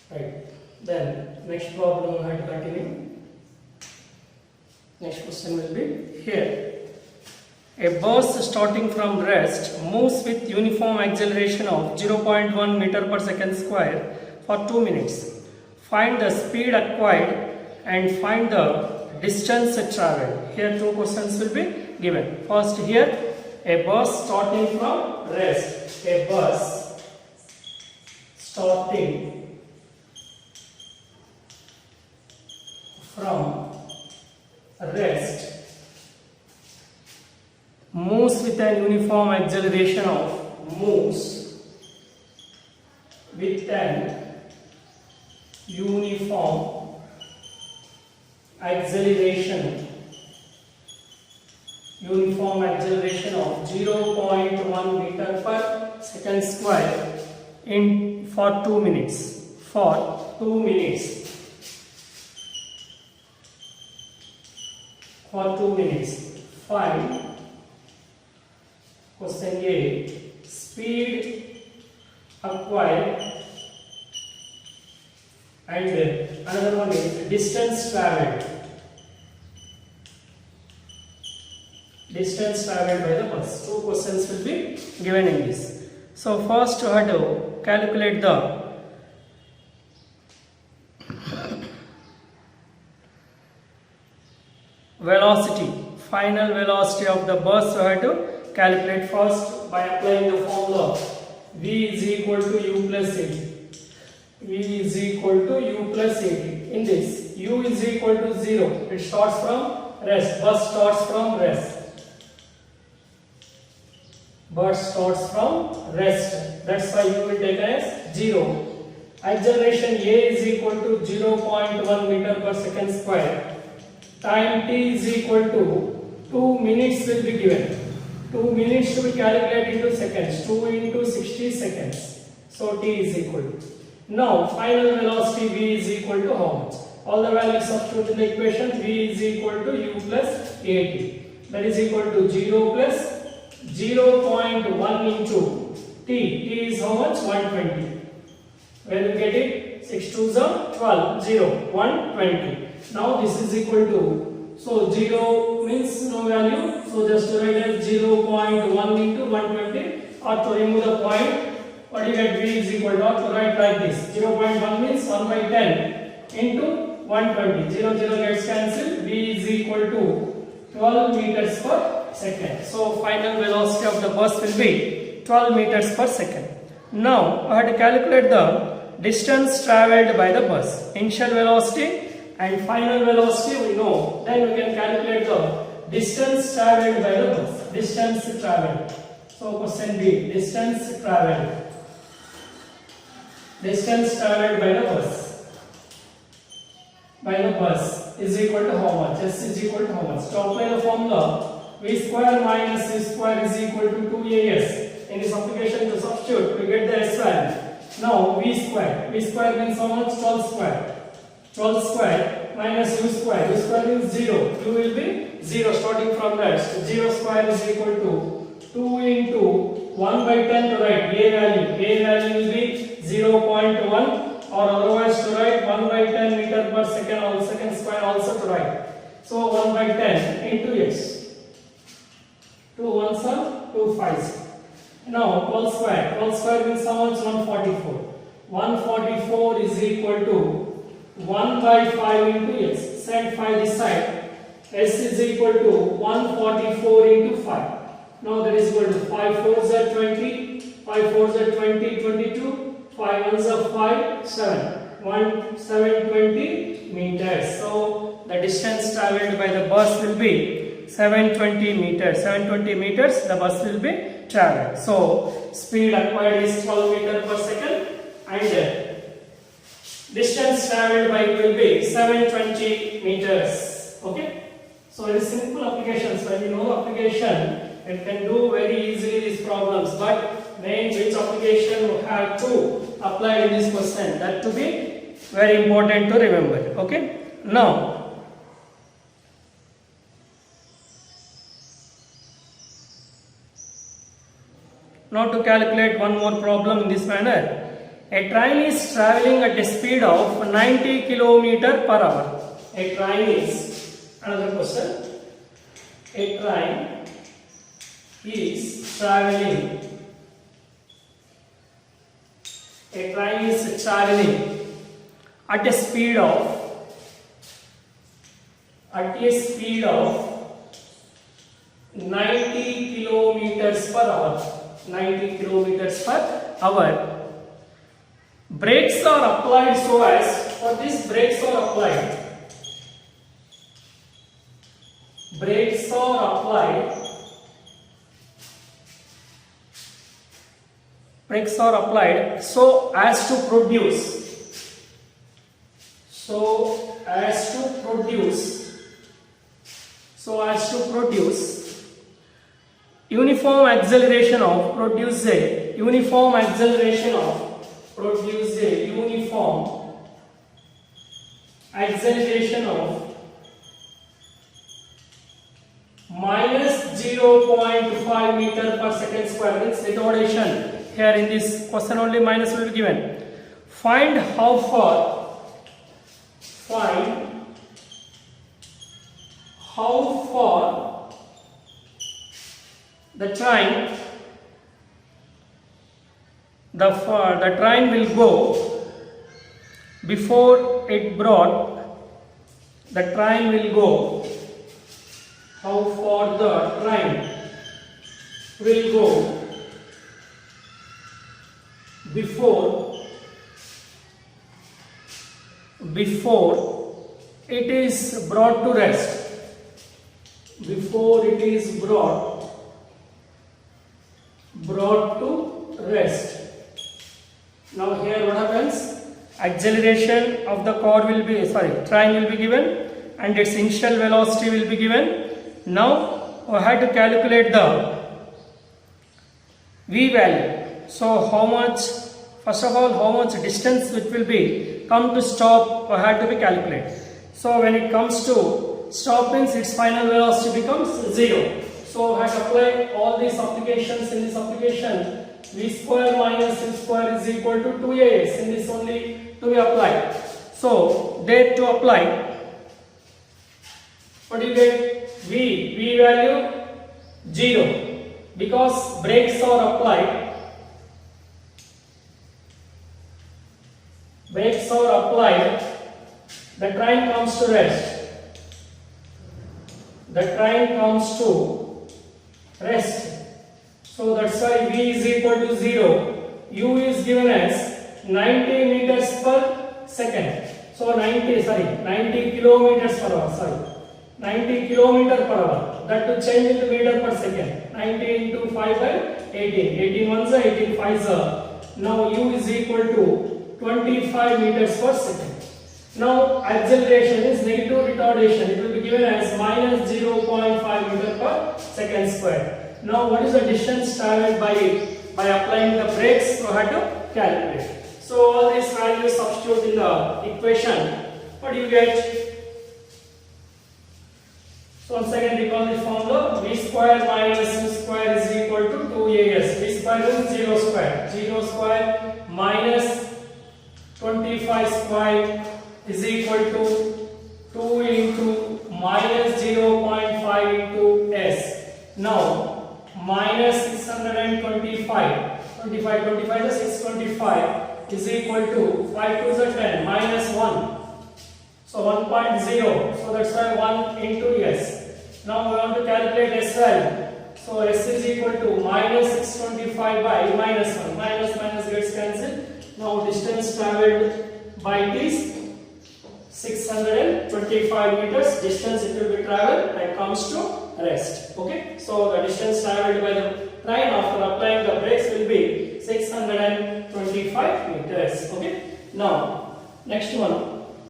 Right. Then next problem we have to continue. Next question will be here. A bus starting from rest moves with uniform acceleration of 0.1 meter per second square for 2 minutes. Find the speed acquired and find the distance traveled. Here two questions will be given. First here, a bus starting from rest. A bus starting from rest moves with an uniform acceleration of moves with an uniform acceleration of 0.1 meter per second square in for 2 minutes. For 2 minutes. Find question A, speed acquired, and another one is distance traveled. Distance traveled by the bus. Two questions will be given in this. So first you have to calculate the velocity, final velocity of the bus. You have to calculate first by applying the formula V is equal to U plus AT. V is equal to U plus AT. In this, U is equal to 0. It starts from rest. Bus starts from rest. Bus starts from rest. That's why U will take as 0. Acceleration A is equal to 0.1 meter per second square. Time t is equal to 2 minutes will be given. 2 minutes to be calculated into seconds. 2 into 60 seconds. So t is equal to. Now final velocity v is equal to how much? All the values substitute in the equation. V is equal to u plus at. That is equal to 0 plus 0.1 into t. T is how much? 120. Where you get it? 6 2s are 12. 0. 120. Now this is equal to, so 0 means no value, so just write as 0.1 into 120, or to remove the point, what do you get? V is equal to, or to write like this, 0.1 means 1 by 10 into 120, 0 gets cancelled, V is equal to 12 meters per second. So final velocity of the bus will be 12 meters per second. Now I have to calculate the distance travelled by the bus. Initial velocity and final velocity we know, then we can calculate the distance travelled by the bus. Distance travelled. So question B, distance travelled. Distance travelled by the bus is equal to how much? S is equal to how much? To apply the formula, V square minus C square is equal to 2AS. In this application to substitute, we get the S value. Now V square means how much? 12 square. 12 square minus u square. U square means 0. U will be 0 starting from that. So 0 square is equal to 2 into 1 by 10 to write A value. A value will be 0.1, or otherwise to write 1 by 10 meter per second, or second square also to write. So 1 by 10 into x. 2 1s are 2 5s. Now 12 square. 12 square means how much? 144. 144 is equal to 1 by 5 into x. Set 5 this side. S is equal to 144 into 5. Now that is equal to 5 4s are 20. 5 4s are 20, 22. 5 1s are 5, 7. 1 720 meters. So the distance travelled by the bus will be 720 meters. 720 meters the bus will be travelled. So speed acquired is 12 meters per second, and distance travelled by it will be 720 meters. Okay. So it is simple applications. When you know application, it can do very easily these problems. But main which application you have to apply in this question, that to be very important to remember. Okay. Now to calculate one more problem in this manner. A train is traveling at a speed of 90 km per hour. A train is, another question. A train is traveling. A train is traveling at a speed of 90 kilometers per hour. 90 kilometers per hour. Brakes are applied so as, for this brakes are applied. Brakes are applied. Brakes are applied so as to produce. So as to produce uniform acceleration of minus 0.5 meter per second square. Means retardation. Here in this question only minus will be given. Find how far the train will go before it brought. How far the train will go before it is brought to rest. Before it is brought to rest. Now here what happens? Acceleration of the train will be given and its initial velocity will be given. Now we have to calculate the v value. So how much, first of all, how much distance it will be come to stop had to be calculated. So when it comes to stop means its final velocity becomes 0. So I have applied all these applications. In this application, v square minus u square is equal to 2as. In this only to be applied. So there to apply, what do you get? V value 0 because brakes are applied. The train comes to rest. So that's why v is equal to 0. U is given as 90 meters per second. So 90 kilometers per hour. 90 kilometer per hour. That to change into meter per second. 90 into 5 by 18. 18 ones are 18 fives are. Now U is equal to 25 meters per second. Now acceleration is negative retardation. It will be given as minus 0.5 meter per second square. Now what is the distance traveled by applying the brakes? So I have to calculate. So all these values substitute in the equation. What do you get? So once again recall the formula. V square minus u square is equal to 2as. V square is 0 square. 0 square minus 25 square is equal to 2 into minus 0.5 into s. Now minus 625. 25 is 625 is equal to 5 to the 10 minus 1. So 1.0. So that's why 1 into s. Now we want to calculate s value. So s is equal to minus 625 by minus 1. Minus gets cancelled. Now distance traveled by it is 625 meters. Distance it will be traveled and comes to rest. Okay. So the distance traveled by the